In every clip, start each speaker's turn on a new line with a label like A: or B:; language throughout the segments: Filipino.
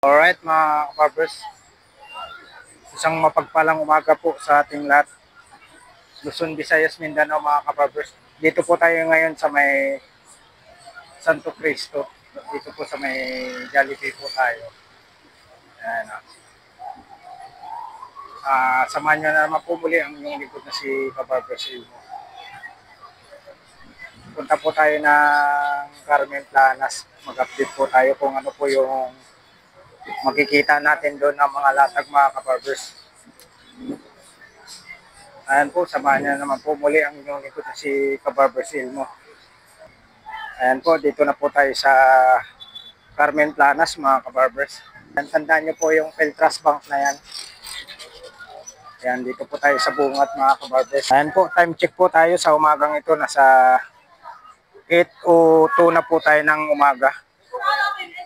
A: Alright mga kabarbers, isang mapagpalang umaga po sa ating lahat. Luzon, Visayas, Mindanao mga kabarbers. Dito po tayo ngayon sa may Santo Cristo. Dito po sa may Jollibee po tayo. Ayan. Samahan nyo na naman po muli ang inyong likod na si Kabarbers Ilmo. Punta po tayo ng Carmen Planas. Mag-update po tayo kung ano po yung makikita natin doon ng mga latag mga kabarbers. Ayan po, samahan niya naman po muli ang inyong likod na si Kabarbers Ilmo. Ayan po, dito na po tayo sa Carmen Planas mga kabarbers. Tandaan niyo po yung Peltras Bank na yan. Ayan, dito po tayo sa bungat mga kabarbers. Ayan po, time check po tayo sa umagang ito. Nasa 8:02 na po tayo ng umaga.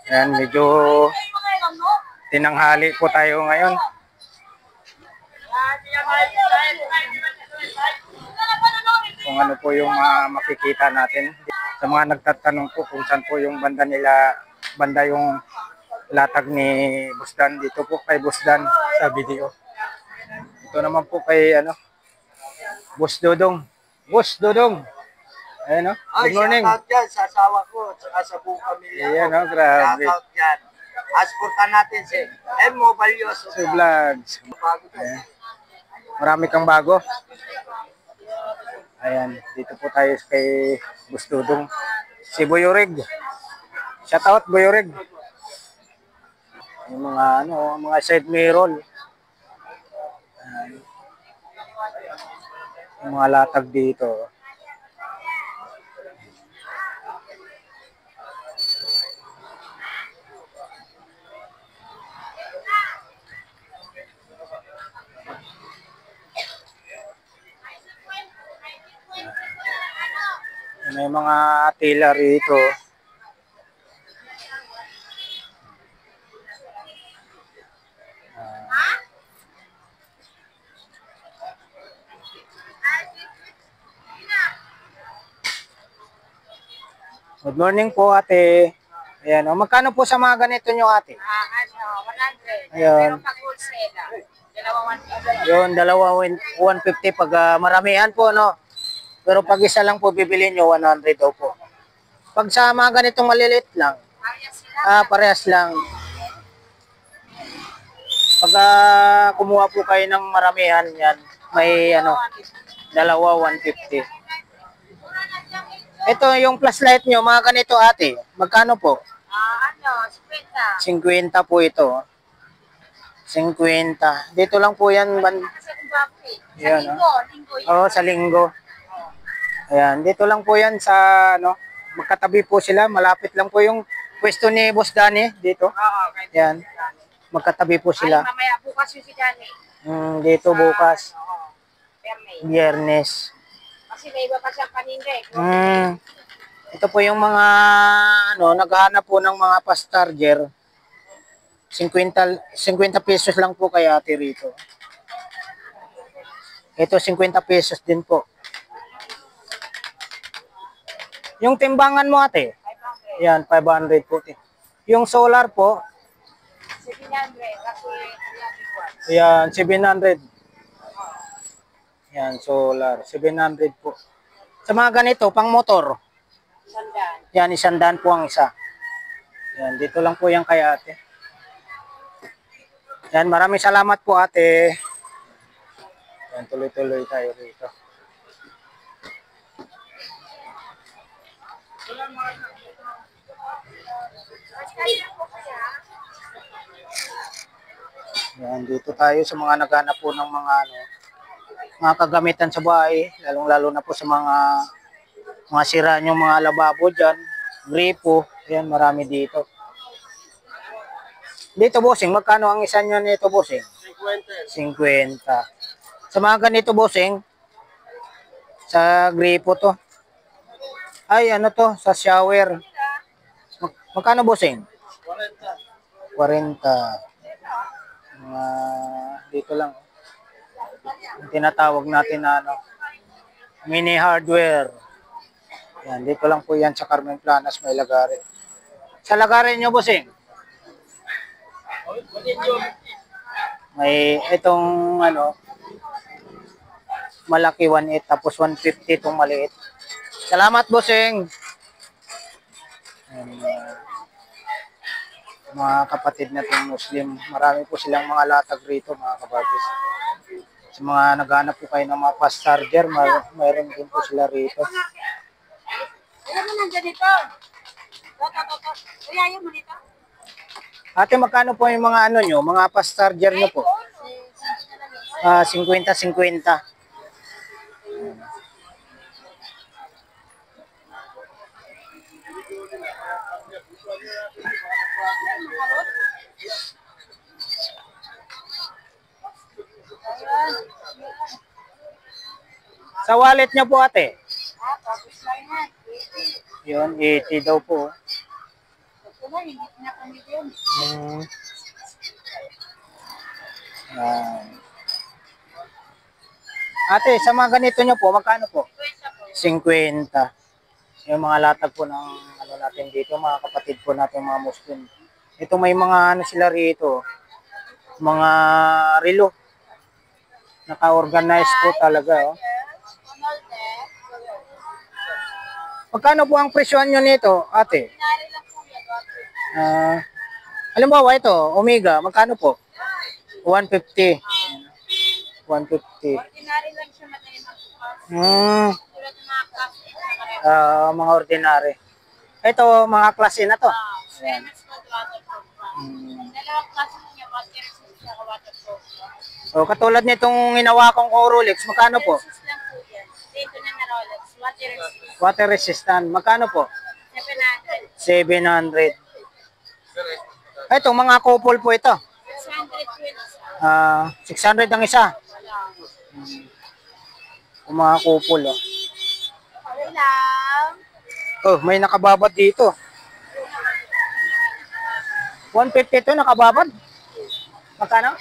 A: Ayan, medyo tinanghali po tayo ngayon. Kung ano po yung makikita natin. Sa mga nagtatanong po kung saan po yung banda nila, banda yung latag ni Busdan. Dito po kay Busdan sa video. Ito naman po kay Boss Dodong. Boss Dodong. Ayan o. Good morning.
B: Shoutout dyan sa asawa ko at sa buong pamilya ko.
A: Ayan o, grabe.
B: Shoutout dyan. Asportan natin si Emo Valioso.
A: So vlogs. Ayan. Marami kang bago. Ayan, dito po tayo kay Boss Dodong. Si Boyorig. Shoutout Boyorig. Yung mga mga side mirror. Ayan. Yung mga latag dito. May mga tela rito. Good morning po ate. Ayan, magkano po sa mga ganito nyo ate?
C: 100.
A: Ayan.
C: Pero pag wholesale, dalawa 150.
A: Yun, dalawa 150 pag maramihan po, no? Pero pag isa lang po bibili nyo, 100 daw po. Pag sa mga ganitong maliliit lang, parehas lang. Pag kumuha po kayo ng maramihan yan, may dalawa 150. Ito yung flashlight nyo, mga ganito ate. Magkano po?
C: 50.
A: 50 po ito. 50. Dito lang po yan.
C: Kasi kung bago eh. Sa
A: Yan,
C: linggo yan.
A: Oo, sa linggo. Ayan, dito lang po yan sa, magkatabi po sila. Malapit lang po yung pwesto ni Boss Danny dito.
C: Oo,
A: Ayan, magkatabi po
C: ay,
A: sila.
C: mamaya bukas yung si Dani.
A: Dito bukas,
C: Oo. Perme.
A: Biyernes.
C: Kasi may iba pa siyang paninda eh.
A: Ito po yung mga, naghahanap po ng mga fast charger. 50 pesos lang po kay ate rito. Ito 50 pesos din po. Yung timbangan mo ate?
C: 500.
A: Yan, 500 po. Yung solar po?
C: 700. Kasi
A: Yan, 700. Yan, solar. 700 po. Sa mga ganito, pang motor?
C: sandan.
A: Yan, 100 po ang isa. Yan, dito lang po yan kay ate. Yan, maraming salamat po ate. Yan, tuloy-tuloy tayo rito. Yan, dito tayo sa mga naghanap po ng mga kagamitan sa bahay, lalong-lalo na po sa mga sira yung mga lababo dyan, gripo, yan, marami dito. Dito, bossing, magkano ang isa nyo nito, bossing? 50. Sa mga ganito, bossing, sa gripo to. Ay, sa shower. Magkano, bossing? 40. Dito lang. Yung tinatawag natin na mini hardware. Yan, dito lang po yan sa Carmen Planas, may lagari. Sa lagari nyo, bossing? May itong ano, malaki 1.8 tapos 150 itong maliit. Salamat, bossing. Ayan, mga kapatid nating Muslim. Marami po silang mga latag rito, mga kababis. Sa mga naghanap po kayo ng mga fast charger, mayroon din po sila rito.
C: Alam mo nandiyan dito. Kuya, ayaw mo dito?
A: Ate, magkano po yung mga ano nyo, mga fast charger nyo po? 50-50. Sa wallet nyo po, ate?
C: Tapos lang yan.
A: Yun, 80 daw po.
C: Ito na, hindi na kami din.
A: Yan. Ate, sa mga ganito nyo po, magkano po? 50. Yung mga latag po ng ano natin dito, mga kapatid po natin, mga Muslim. Ito may mga ano sila rito, mga relo. Naka-organize po talaga. Oh. Magkano po ang presyon nyo nito, ate? Halimbawa ito, Omega, magkano po? 150. 150.
C: Ordinary lang siya madali magbukas. Tulad ng mga plastic na karera.
A: Mga ordinary. Ito, mga klase na to.
C: Fairness code waterproof pa. Dalawang klase niya, water resist at waterproof.
A: So, katulad nitong hinawakan ko Rolex, magkano po?
C: Resist lang po yan. Dito na na Rolex, water resist.
A: Water resistant, magkano po?
C: 700.
A: 700. Ito, mga couple po ito.
C: 600
A: 600 ang isa. Yung mga couple, oh.
C: Okay lang.
A: Oh, may nakababad dito. 150 ito, nakababad. Magkano?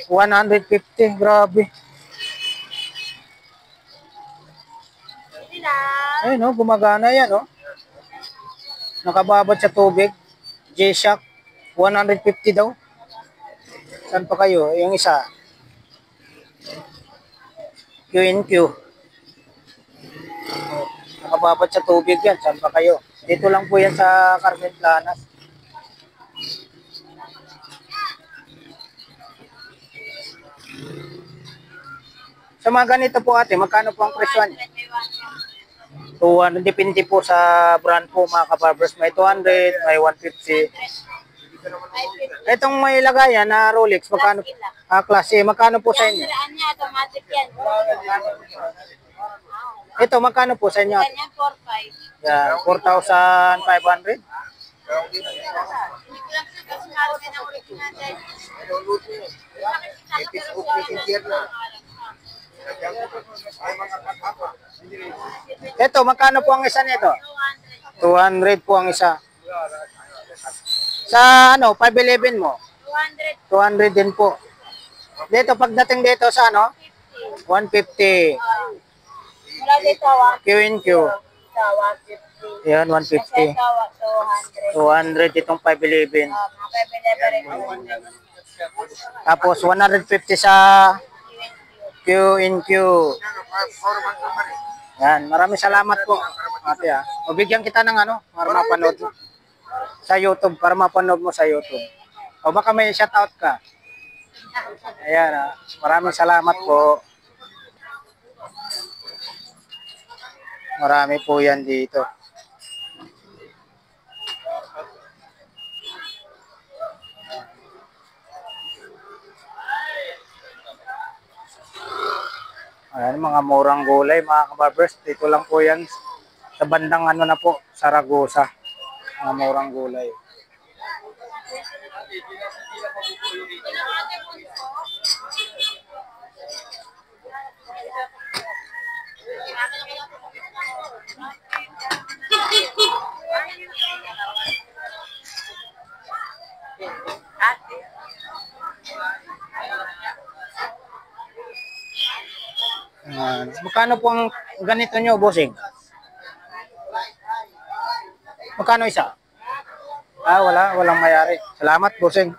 A: 150, grabe.
C: Okay lang.
A: Ayun, oh, gumagana yan, oh. Nakababad sa tubig. G-Shock, 150 daw. Saan pa kayo? Yung isa. Q&Q. Nakababad sa tubig yan. Saan pa kayo? Dito lang po yan sa Carmen Planas. Sa mga ganito po ate, magkano po ang presyon? 200, depende po sa brand po mga kabarbers. May 200, may 150. Itong may lagayan na Rolex, magkano? Klase, magkano po sa inyo?
C: Niya, automatic yan.
A: Ito, magkano po sa inyo?
C: Ganyan, 4,500.
A: Yan, 4,500.
C: Hindi ko lang siya kasi mahal din ang original dahil. Facebook messenger na.
A: Ito, magkano po ang isa nito? 200 po ang isa. Sa ano, 511 mo?
C: 200.
A: 200 din po. Dito, pagdating dito sa ano? 150.
C: Mula dito,
A: Q&Q.
C: sa 150.
A: Yan,
C: Sa
A: 150.
C: 200.
A: 200 itong 511.
C: Mga pwede rin.
A: Tapos 150 sa Q&Q. Yan, maraming salamat po. Ate ah. O bigyan kita ng ano, para mapanood mo. Sa YouTube, para mapanood mo sa YouTube. O baka may shoutout ka. Ayan ah. Maraming salamat po. Marami po yan dito. Ayan, mga murang gulay, mga kabarbers. Dito lang po yan sa bandang ano na po, Saragosa. Mga murang gulay. Magkano po ang ganito nyo, bossing? Magkano isa? Walang mayari. Salamat, bossing.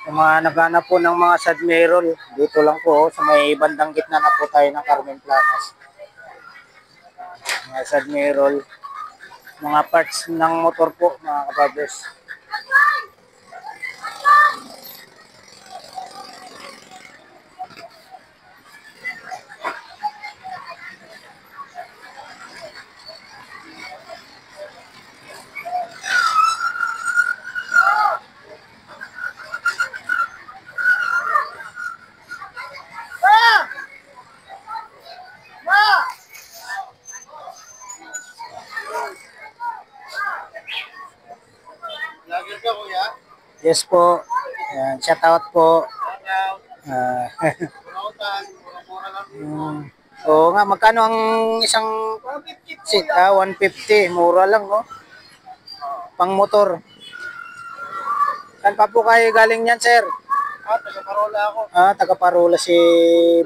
A: Yung mga naghanap po ng mga Sadmirol, dito lang po, sa may bandang gitna na po tayo ng Carmen Planas. Mga Sadmirol, mga parts ng motor po, mga kababers.
B: Lagi ka, kuya.
A: Yes po, ayan, shout out po. Ah,
B: Punautan, mura-mura lang.
A: Oo nga, magkano ang isang seat? 150, mura lang, no? Pang motor. Saan pa po kayo galing yan, sir?
B: Taga-Parola ako.
A: Taga-Parola si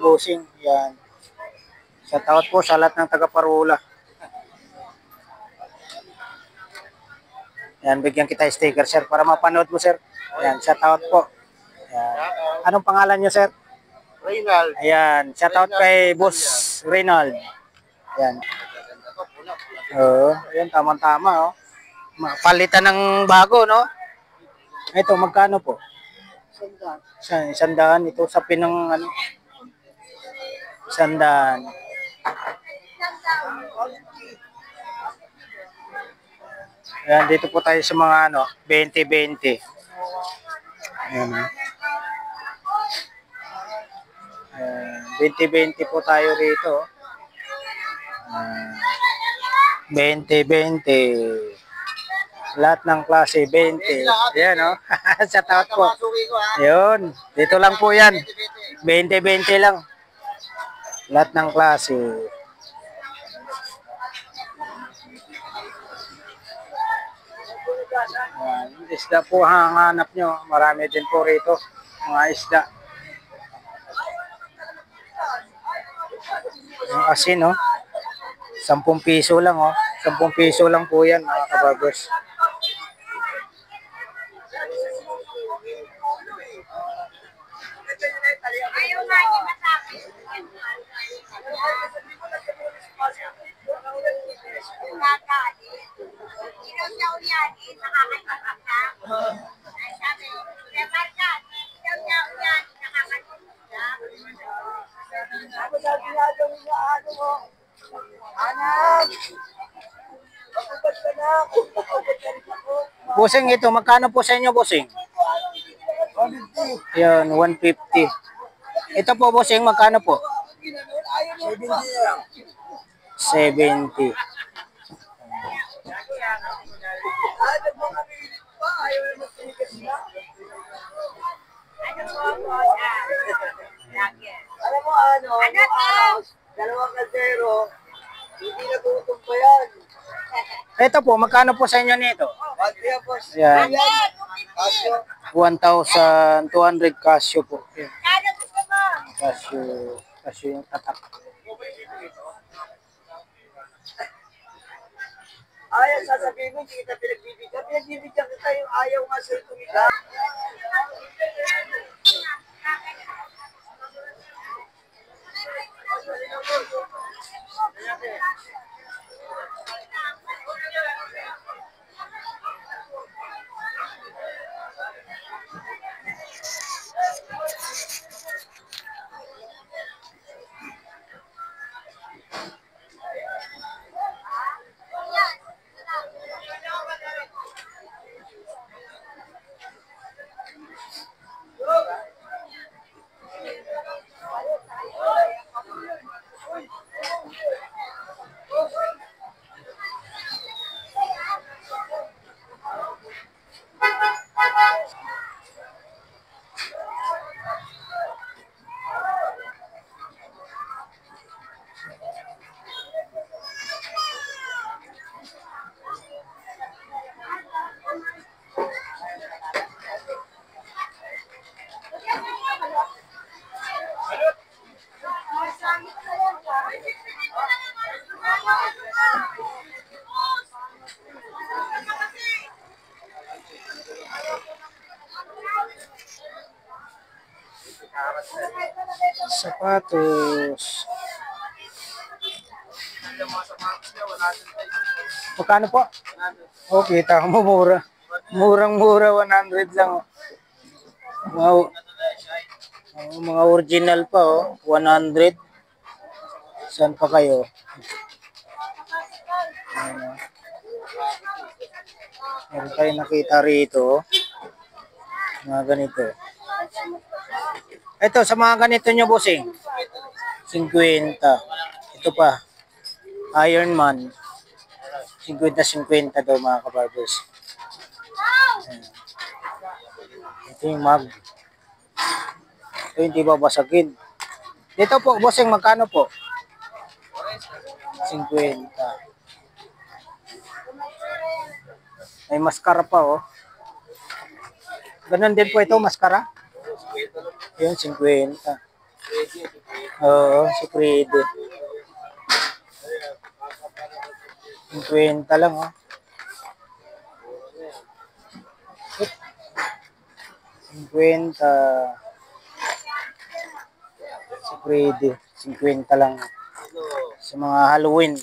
A: Bossing. Yan. Shout out po sa lahat ng taga-Parola. Yan, bigyan kita sticker, sir, para mapanood mo, sir. Yan, shout out po. Yan. Anong pangalan niyo, sir?
B: Reynald.
A: Ayan, shout out kay Boss Reynald. Yan. Oo, ayan, tama-tama, oh. Palitan ng bago, no? Ito, magkano po? 100. Ito sa pinang, ano? 100. Ayan, dito po tayo sa mga, ano, 20-20. Ayan, oh. Ayan, 20-20 po tayo rito. 20-20. Lahat ng klase, 20. Ayan, no? Shout out po.
B: Masuki ko, ha?
A: Ayun, dito lang po yan. 20-20 lang. Lahat ng klase. Ayan, isda po ang hanap nyo. Marami din po rito. Mga isda. Yung asin, no? 10 piso lang, oh. 10 piso lang po yan, mga kabagos.
C: Ayaw nga niya masakit. Ilaw niya uyanin, nakakalimutan ka. Ay sabi, Kuya Marcas, ilaw niya uyanin, nakakalimutan ka.
B: Ako sabi nga daw niya, ano mo? Anak! Pagkubat ka na ako. Pagkubat ka rin ako.
A: Bossing, ito, magkano po sa inyo, bossing?
B: 150.
A: Yan, 150. Ito po, bossing, magkano po?
B: 70 lang.
A: 70.
B: Ayaw na magtinigas na.
C: Ano po po yan? Lagi.
B: Alam mo ano?
C: Ano to?
B: Dalawang kaldero. Hindi na tutong pa yan.
A: Ito po, magkano po sa inyo nito?
B: Pagkaya po.
A: Yan,
B: Asyo.
A: 1,200 Casio po. Yan,
C: Ano gusto mo?
A: Casio yung tatak.
B: Ayaw sasabihin mo, hindi kita pinagbibigyan. Pinagbibigyan kita yung ayaw nga sa'yo tumita.
A: Sapatos. Magkano po? Oh, kita mo mura. Murang-mura, 100 lang. Wow. Mga original pa, oh. 100. Saan pa kayo? Ayan, oh. Meron kayo nakita rito, oh. Mga ganito. Ito, sa mga ganito nyo, bossing. 50. Ito pa. Iron Man. 50-50 daw mga kabarbers. Ayan. Ito yung mag. Ito hindi babasagin. Dito po, bossing, magkano po? 50. May maskara pa, oh. Ganun din po ito, maskara? Yun, 50. Oo, si Freddy. 50 lang, oh. 50. Si Freddy. 50 lang. Sa mga Halloween.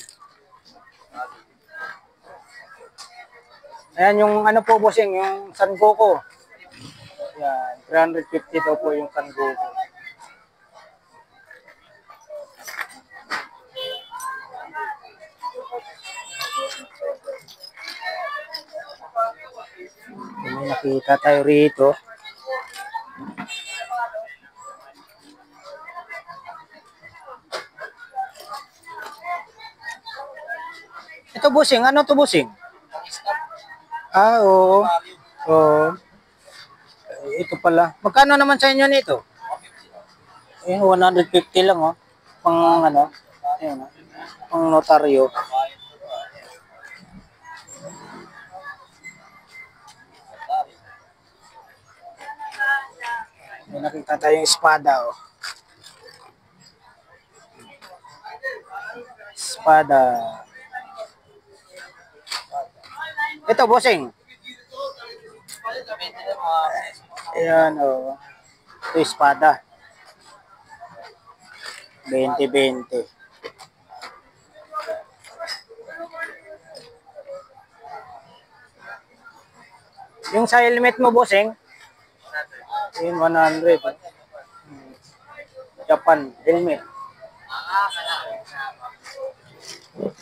A: Ayan yung ano po, bossing, yung San Goku. Yan, 350 daw po yung San Goku. May nakita tayo rito. Ito, bossing, ano to, bossing? Ah, oo. Oo. Ito pala. Magkano naman sa inyo nito? Eh, 150 lang, oh. Pang ano? Ayan, oh. Pang notaryo. May nakita tayong espada, oh. Espada. Ito, bossing. Ayan, oh. Ito, espada. 20-20. Yung sa helmet mo, bossing? Yun, 100. Japan, helmet.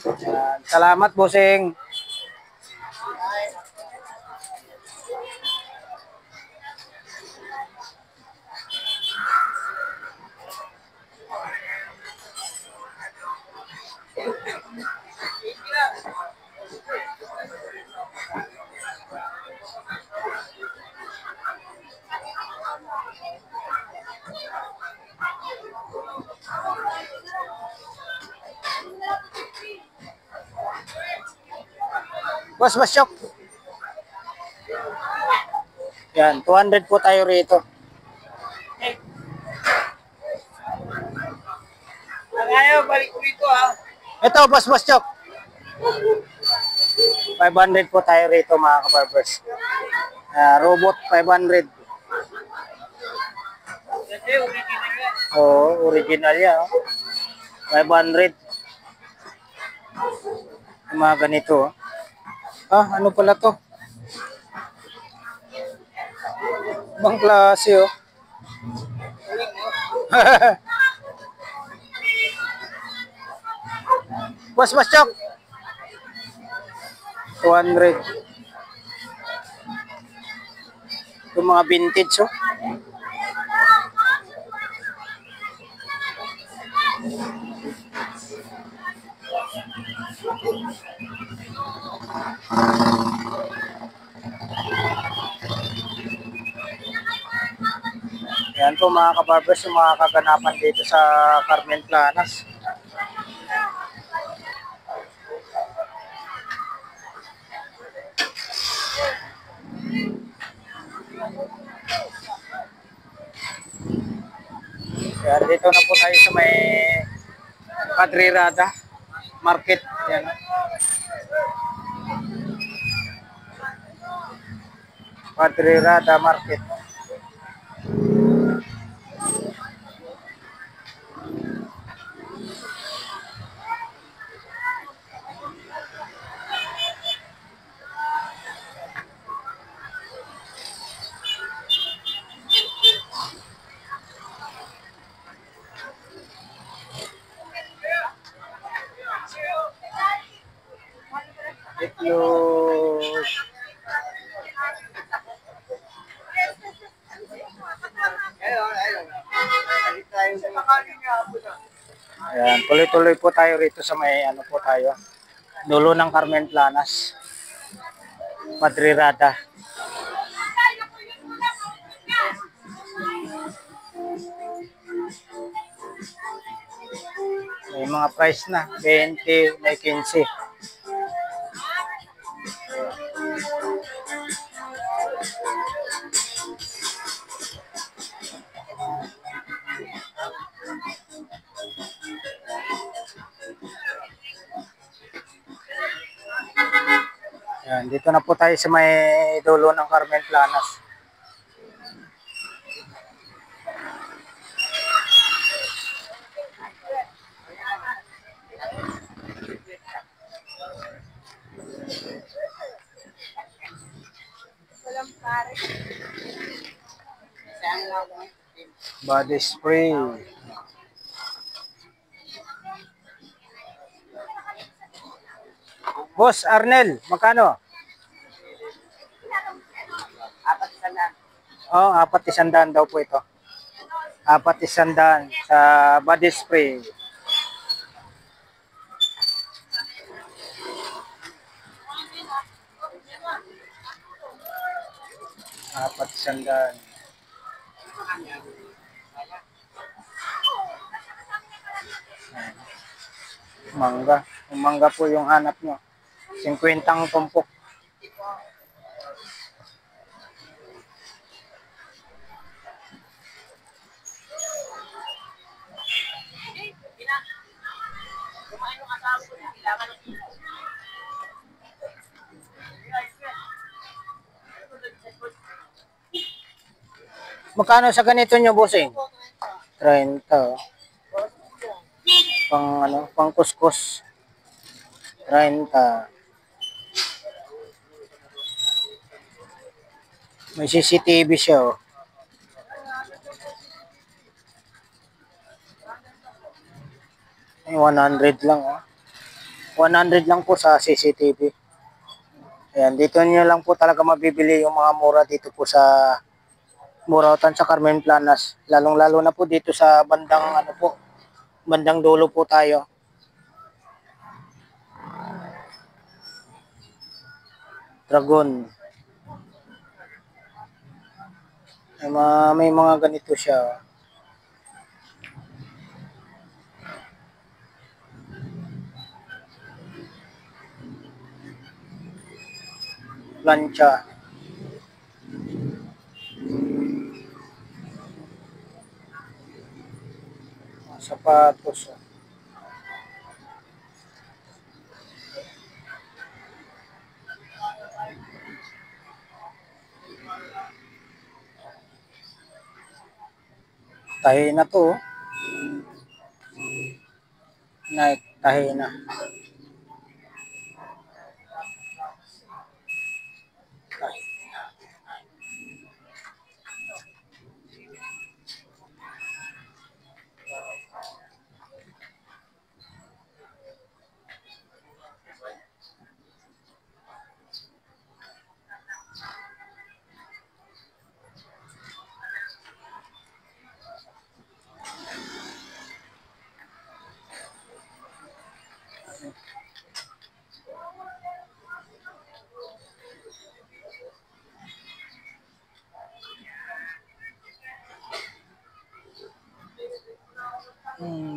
A: Ayan. Salamat, bossing. Boss Basyok. Yan, 200 po tayo rito.
B: Ayaw, balik ko rito ha.
A: Ito, Boss Basyok. 500 po tayo rito mga kabarbers. Robot 500.
B: Kasi original yan.
A: Oo, original yan. Oh. 500. Yung mga ganito. Oh. Ah, ano pala to? Ibang klase, oh. Boss Basyok. 200. Yung mga vintage, oh. Yan po mga kabarbers, yung mga kaganapan dito sa Carmen Planas. Yan, dito na po tayo sa may Padre Rada Market. Yan. Padre Rada Market.
B: Ayun. Balik tayo sa makaling nga po na.
A: Ayan, tuloy-tuloy po tayo rito sa may ano po tayo. Dulo ng Carmen Planas. Madrirada. May mga price na, 20, may 15. Ayan, dito na po tayo sa may dulo ng Carmen Planas. Body spray. Boss Arnel, magkano? Oh, 4,100 daw po ito. 4,100 sa body spray. Apat sandaan. Mangga. Yung mangga po yung hanap nyo. 50 ang tumpok. Magkano sa ganito nyo, bossing? 30. Pang ano, pang kuskus. 30. May CCTV siya, oh. Ay, 100 lang, oh. 100 lang po sa CCTV. Ayan, dito nyo lang po talaga mabibili yung mga mura dito po sa Burautan sa Carmen Planas. Lalong-lalo na po dito sa bandang ano po, bandang dulo po tayo. Dragon. May mga ganito siya. Plancha. Sapatos. Tahi na to. Nike, tahi na.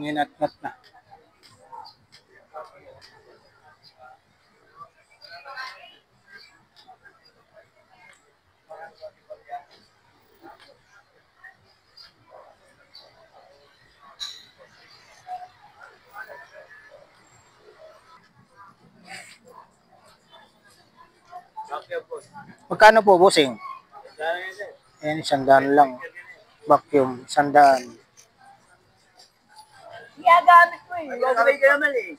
A: Inat-nat na. Magkano po, bossing? Ayan, 100 lang. Vacuum, 100.
B: Gagamit ko eh. Gagawin ka naman eh.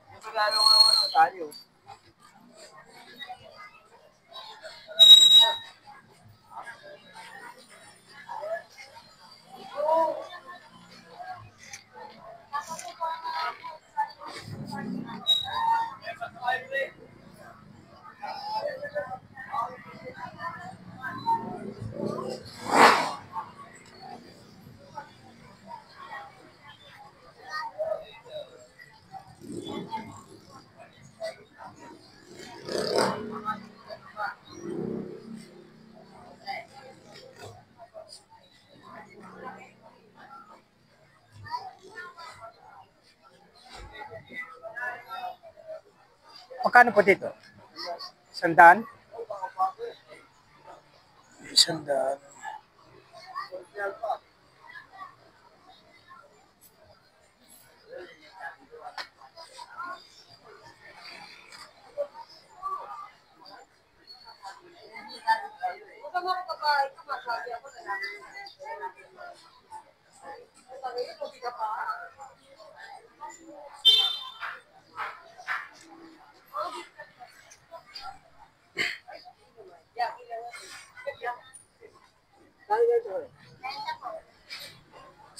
B: Yung pagkano nga ano tayo.
A: Magkano po dito? 100? 100.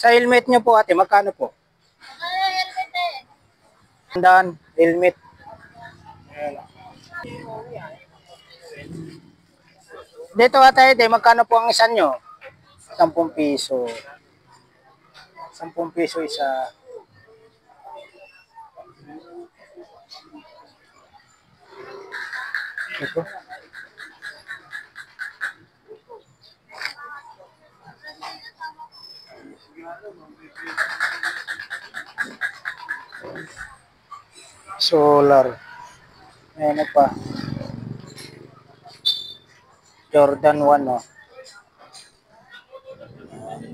A: Sa helmet nyo po ate, magkano po? Tandaan, helmet. Ayan. Dito ate, magkano po ang isa nyo? 10 piso. 10 piso isa. Ito. Solar. Ano pa? Jordan 1, no?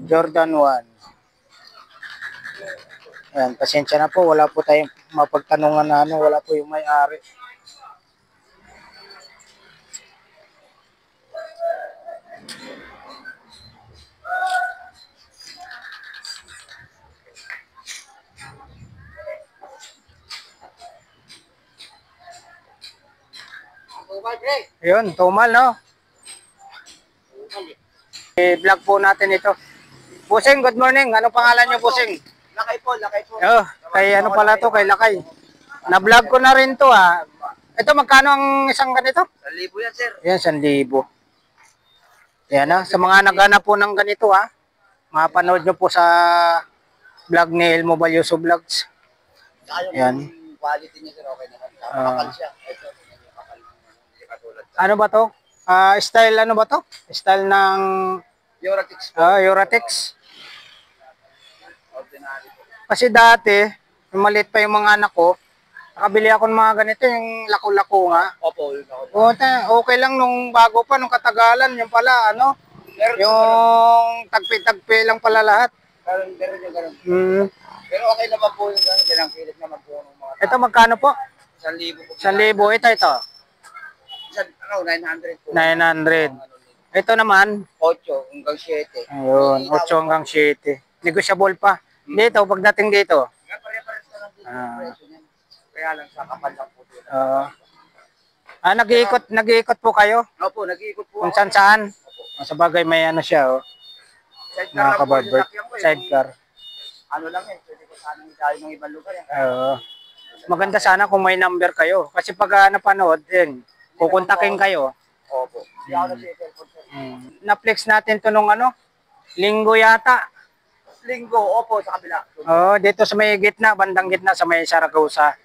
A: Jordan 1. Ayan, pasensya na po. Wala po tayong mapagtanungan na ano. Wala po yung may-ari. Ayun, tumal, no? I-vlog po natin ito. Busing, good morning. Ano pangalan niyo, Busing?
B: Lakay po, lakay po.
A: Oh, kay ano pala to, kay Lakay. Na-vlog ko na rin to, ha. Ito, magkano ang isang ganito?
B: 1,000 yan, sir.
A: Yan, 1,000. Yan, ha. Sa mga naghanap po ng ganito, ha. Mapanood nyo po sa vlog ni Elmo Balyoso Vlogs.
B: Saka yung
A: Yan.
B: quality niya, sir, okay naman. Kapal siya. Ito, yung kapal. Hindi katulad.
A: Ano ba to? Style ano ba to? Style ng
B: Euratix.
A: Euratex.
B: Ordinary po.
A: Kasi dati, yung maliit pa yung mga anak ko, nakabili ako ng mga ganito, yung lako-lako nga.
B: Opo, yun ako.
A: Okay lang nung bago pa, nung katagalan, yung pala, ano, yung tagpi-tagpi lang pala lahat.
B: Meron yung ganun.
A: Hmm.
B: Pero okay naman po yung ganun. Kinang-kilit naman po ng mga
A: Ito, magkano po?
B: 1,000 po.
A: 1,000. Ito.
B: 900 po.
A: 900. Ito naman,
B: 8 hanggang 7.
A: ayun, 8 hanggang 7. Negotiable pa. Dito, pagdating dito,
B: Pare-pares na lang din
A: Ah.
B: yung presyo niyan. Kaya lang sa kapal lang po.
A: nag-iikot po kayo?
B: Opo, nag-iikot po
A: Kung
B: ako.
A: saan? Sa bagay may ano siya, oh.
B: Sidecar lang po yung
A: Nakaka-barber.
B: lakyan ko, eh.
A: Sidecar.
B: Ano lang eh, pwede ko sana tayo ng ibang lugar. Yan.
A: Maganda sana kung may number kayo. Kasi pag napanood, kukontakin kayo.
B: Opo. Hindi ako nag-cellphone sir.
A: Na-flex natin to nung ano, linggo yata.
B: Linggo, opo, sa kabila.
A: Dito sa may gitna, bandang gitna sa may Saragosa.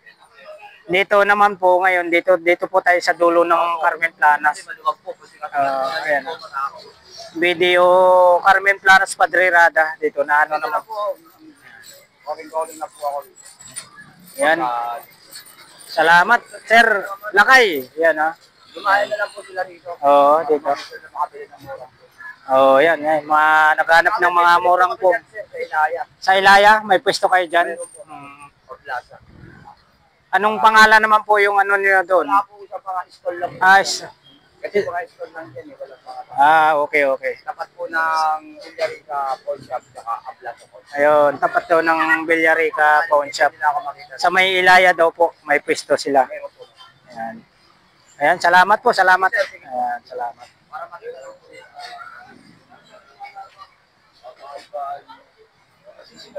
A: Dito naman po ngayon, dito po tayo sa dulo ng Carmen Planas.
B: Maluwag po. Kasi
A: Ayan. Video Carmen Planas Padre Rada. Dito na ano naman.
B: Calling na po ako.
A: Yan. Salamat, Sir Lakay. Yan, ha.
B: Lumayan na lang po sila rito.
A: Oo, dito.
B: Sila makabili ng mura.
A: Yan. Mga naghanap ng mga murang po.
B: Sa Ilaya.
A: Sa Ilaya, may pwesto kayo dyan.
B: O Plaza.
A: Anong pangalan naman po yung ano niyo doon?
B: Wala po sa mga stall lang. Kasi mga stall lang dyan eh. Wala pa.
A: Okay.
B: Tapat po ng Villarica Pawn Shop saka Ablato Pawn Shop.
A: Ayun, tapat daw ng Villarica Pawn Shop.
B: Hindi na ako makita.
A: Sa may Ilaya daw po, may pwesto sila.
B: Meron po.
A: Ayan. Ayan, salamat po, salamat. Ayan, salamat.
B: Para makita lang po.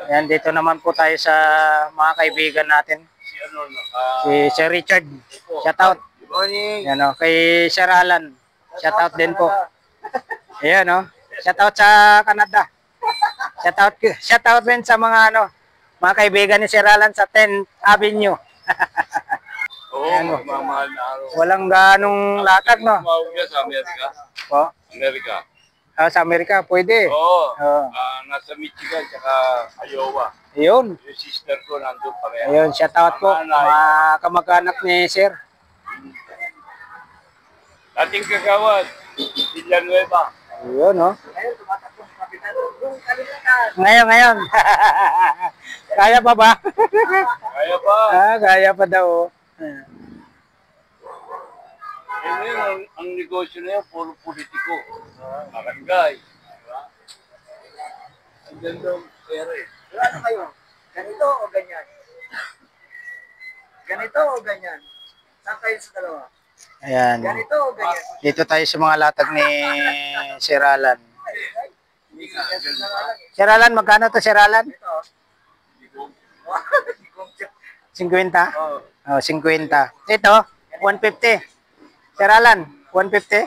A: Ayan, dito naman po tayo sa mga kaibigan natin. Si Sir Richard. Shout out.
B: Good morning.
A: Ayan, kay Sir Alan. Shout out din po. Ayan, shout out sa Canada. Shout out din sa mga mga kaibigan ni Sir Alan sa 10th Avenue.
D: Oo, mamahal na araw.
A: Walang ganong latag, no?
D: Tumawag niya sa Amerika.
A: Po.
D: Amerika.
A: Sa Amerika, pwede.
D: Oo.
A: Oo.
D: Nasa Michigan tsaka Iowa.
A: Ayun.
D: Yung sister ko nandun pa rin.
A: Ayun, shout out po. Mga kamag-anak ni Sir.
D: Ating kagawad, Villanueva.
A: Yun, no?
B: Ngayon, tumatakbo sa kapitan. Yung kalimutan.
A: Ngayon. Kaya pa ba?
D: Kaya pa.
A: Kaya pa daw.
D: Ngayon, ang negosyo na yan, puro politiko. Barangay. Ang gandang pera eh.
B: Pero ano kayo? Ganito o ganyan? Ganito o ganyan? Saan kayo sa dalawa?
A: Ayan.
B: Ganito o ganyan?
A: Dito tayo sa mga latag ni Sir Alan.
D: Hindi nga,
A: Sir Alan, magkano to Sir Alan?
B: Ito.
A: 50?
B: Oh.
A: Oh, 50. Ito, 150. Sir Alan, 150?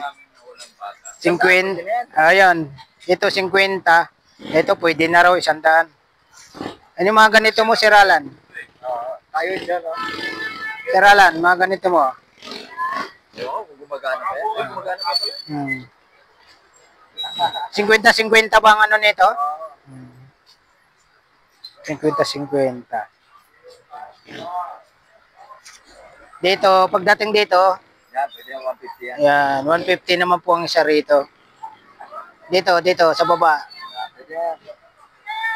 A: 50. Ayun. Ito 50. Ito pwede na raw 100. Ano yung mga ganito mo, Sir Alan?
B: Tayo dyan, no?
A: Sir Alan, mga ganito mo.
B: Oo, kung gumagana pa yan. Ay, gumagana pa pala.
A: 50-50 ba ang ano nito? 50-50. Dito, pagdating dito,
B: Yan, pwede yung 150 yan.
A: ayan, 150 naman po ang isa rito. Dito, sa baba.
B: Pwede yan.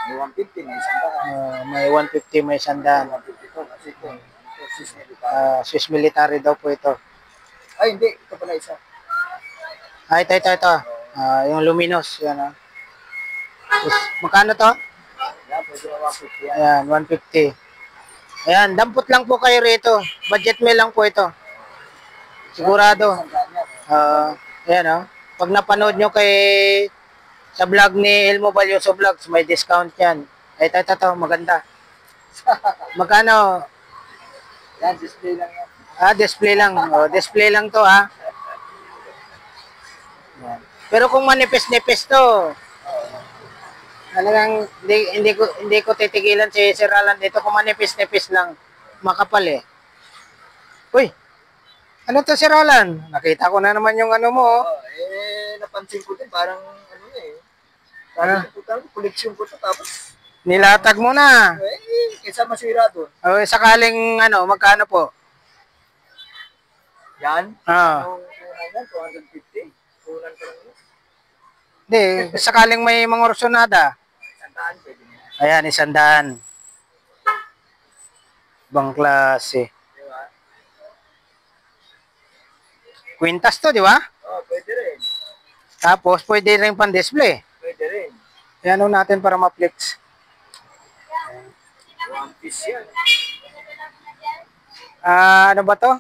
B: May 150, may isang daan.
A: May 150, may 100.
B: 150 to, kasi ito. Ito, sis military.
A: Swiss military daw po ito.
B: Ay, hindi. Ito pala isa.
A: Ito. Yung luminous. Yan, magkano to?
B: Yan, pwede yung 150 yan.
A: Ayan, 150. Ayan, dampot lang po kayo rito. Budget meal lang po ito. Sigurado.
B: Isang daan yan.
A: Ayan, pag napanood nyo sa vlog ni Elmo Valioso Vlogs, may discount yan. Ito, maganda. Magkano?
B: Yan, display lang yan.
A: Display lang. Display lang to, Ayan. Pero kung manipis-nipis to, talagang hindi ko titigilan si Sir Alan dito kung manipis-nipis lang. Makapal eh. Uy, ano to Sir Alan? Nakita ko na naman yung ano mo.
B: Napansin ko din, parang ano eh. Parang koleksyon ko to, tapos,
A: Nilatag mo na.
B: kaysa masira doon.
A: Sakaling magkano po?
B: Yan.
A: Ah.
B: Yung 250. Kunan ko lang yun.
A: Hindi, sakaling may mga orsonada.
B: Isang daan, pwede na.
A: Ayan, 100. Ibang klase.
B: Di ba?
A: Quintas to, di ba?
B: Pwede rin.
A: Tapos, pwede rin pan-display.
B: Pwede rin.
A: Ayan natin para ma-flex.
B: 1 piece yan.
A: Ano ba to?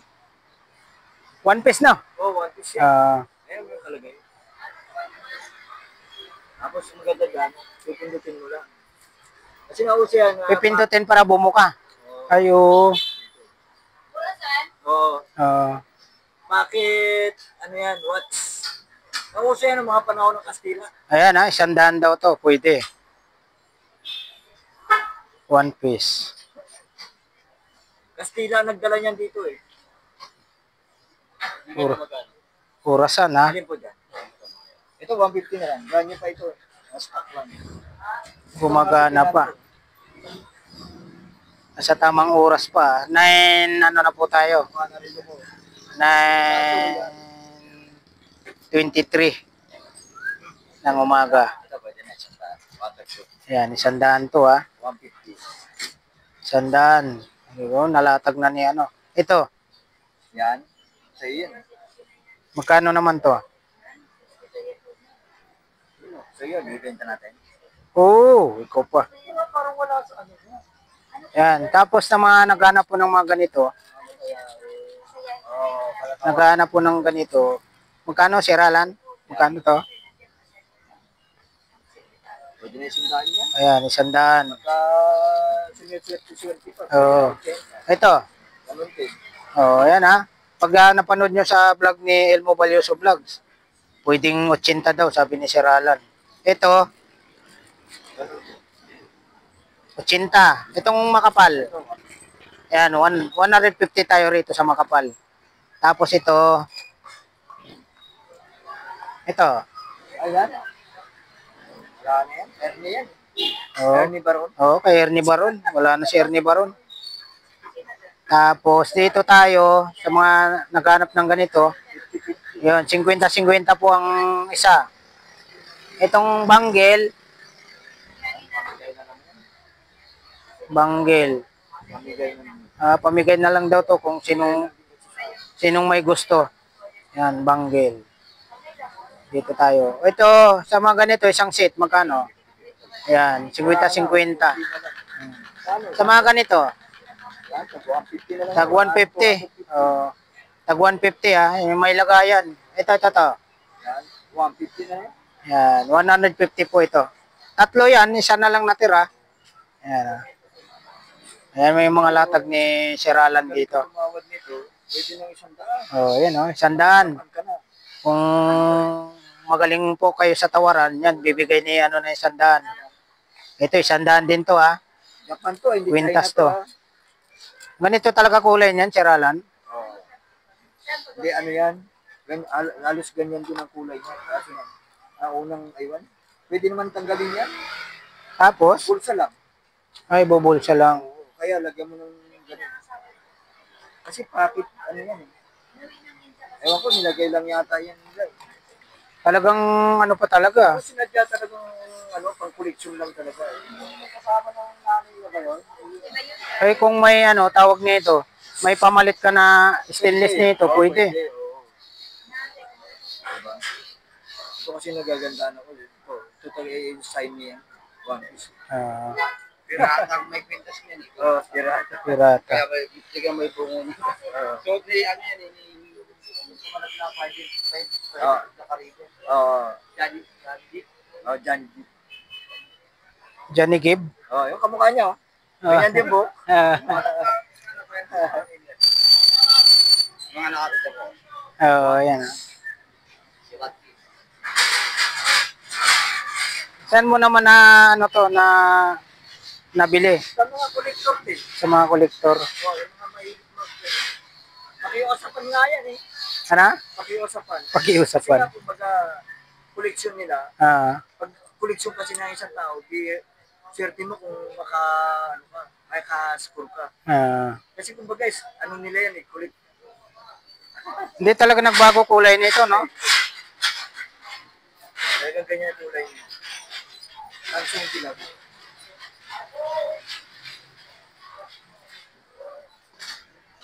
A: One piece na.
B: 1 piece yan. Ayun yung kalagay. Tapos maganda dyan, pipindutin mo lang. Kasi nauso yan.
A: Pipindutin para bumuka. Ayo.
B: Oo.
A: Ah,
B: Bakit, ano yan, what's... Nauso yan ng mga panahon ng Kastila.
A: ayan 100 daw to. Pwede. One piece.
B: Kastila nagdala niyan dito eh.
A: Orasan ha.
B: Alin po dyan? Ito, 150 na lang. Brand new pa ito. Stock lang.
A: Gumagana pa. Sa tamang oras pa. 9, ano na po tayo?
B: Mga narito mo.
A: 9:23 ng umaga.
B: Ito, pwede na. Isang daan. Waterproof.
A: Ayan, 100 to ha.
B: 150.
A: 100. Ayun, nalatag na ni ano. Ito,
B: Yan. Sa iyo yan.
A: magkano naman to?
B: Sa iyo, bibenta natin.
A: Oo, ikaw pa.
B: Parang wala sa ano mo.
A: Yan, tapos na mga naghanap po ng mga ganito, naghanap po ng ganito, magkano Sir Alan? Magkano to?
B: Pwede na isang daan yan.
A: Ayan, 100.
B: Sinipit-sinipit pa.
A: Oo. Ito.
B: Ganun din.
A: Ayan ha. Pag napanood nyo sa vlog ni Elmo Valioso Vlogs, pwedeng 80 daw, sabi ni Sir Alan. Ito, 80. Itong makapal. Ayan, 150 tayo rito sa makapal. Tapos ito,
B: Ayan. Wala na yan. Ernie yan.
A: oh,
B: Ernie Baron.
A: kay Ernie Baron. Wala na si Ernie Baron. Tapos dito tayo, sa mga naghanap ng ganito, Yun, 50-50 po ang isa. Itong banggel, pamigay na lang daw to kung sinong may gusto. Yan, banggel. Dito tayo. Ito, sa mga ganito, isang set, magkano? Yan, 50-50. Sa mga ganito, tag 150. Oh, tag 150 ha, yung may lagayan. Ito.
B: 150 na
A: Yan,
B: yan.
A: 150 po ito. Tatlo yan, isa na lang natira. Yan. Ayan, may mga latag ni Sir Alan dito.
B: Tumawad nito, pwede ng 100.
A: Oh, yan oh, 100.
B: Ka na.
A: Kung magaling po kayo sa tawaran, yan, bibigay ni ano na 100. Ito, 100 din to ha.
B: Japan to, hindi
A: Quintas
B: China
A: to.
B: ah.
A: Ganito talaga kulay niyan, Sir Alan.
B: Oh. Hindi, ano yan? Halos ganyan din ang kulay niya. Kasi unang aywan. Pwede naman tanggalin yan.
A: Tapos,
B: Bulsa lang.
A: ay, bubulsa lang.
B: Oo, kaya lagyan mo ng ganun. Kasi pocket, ano yan eh. Ewan ko, nilagay lang yata yan nila.
A: Talagang ano pa talaga.
B: Kasi sinadya talagang pang collection lang talaga. Kasama ng nanay na ngayon.
A: Ay, kung may ano, tawag nito, may pamalit ka na stainless nito, pwede.
B: Oo. Diba? Ito kasi nagagandaan ako. Ito talaga yung sign niya. One piece. Pirata, may kwintas niyan eh. Oo, pirata.
A: Pirata.
B: Kaya may bungo niya. So, ano yan eh. Johnny. Oh, Johnny.
A: Johnny Gibb.
B: Oh, yung kamukha niya. Ganyan din po. Mga nakakita po.
A: Yan. Saan mo naman na ano to na nabili
B: Sa mga kolektor din.
A: sa mga kolektor?
B: Oh, yung mga mahilig pakiusapan nga yan eh.
A: Ano?
B: Pakiusapan. Kasi
A: Pag-iusapan.
B: nga, kumbaga, koleksyon nila, pag koleksyon kasi ng isang tao, di swerte mo kung maka-score ka. Kasi kumbaga, ano nila yan eh,
A: Hindi talaga nagbago kulay nito, no?
B: talagang ganyan ang tulay niya. Ang simple lang.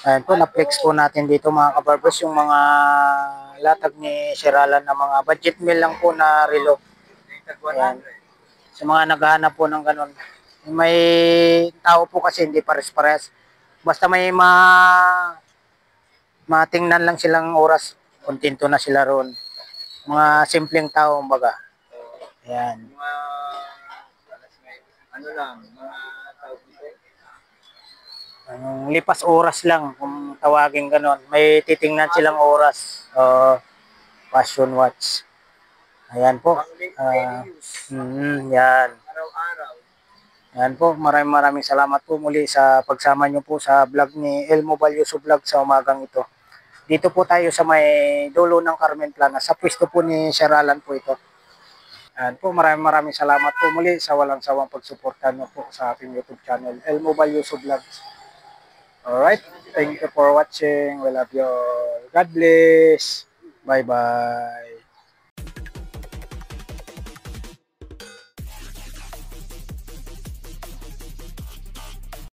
A: Ayan po, na-flex po natin dito mga kabarbers yung mga latag ni Sir Alan na mga budget meal lang po na relo. Ayan. Sa mga naghahanap po ng ganun. May tao po kasi hindi pares-pares. Basta may matingnan lang silang oras, kontento na sila roon. Mga simpleng tao, kumbaga. Ayan.
B: Mga, ano lang, mga tawag dito.
A: Anong lipas oras lang kung tawagin ganon. May titingnan silang oras. Fashion watch. Ayan po.
B: Daily use,
A: Yan.
B: araw-araw.
A: Yan po. Maraming salamat po muli sa pagsama nyo po sa vlog ni Elmo Valioso Vlog sa umagang ito. Dito po tayo sa may dulo ng Carmen Plana. Sa pwesto po ni Sir Alan po ito. Yan po. Maraming salamat po muli sa walang sawang pagsuporta nyo po sa aking YouTube channel, Elmo Valioso Vlog. Alright, thank you for watching. We love you all. God bless. Bye-bye.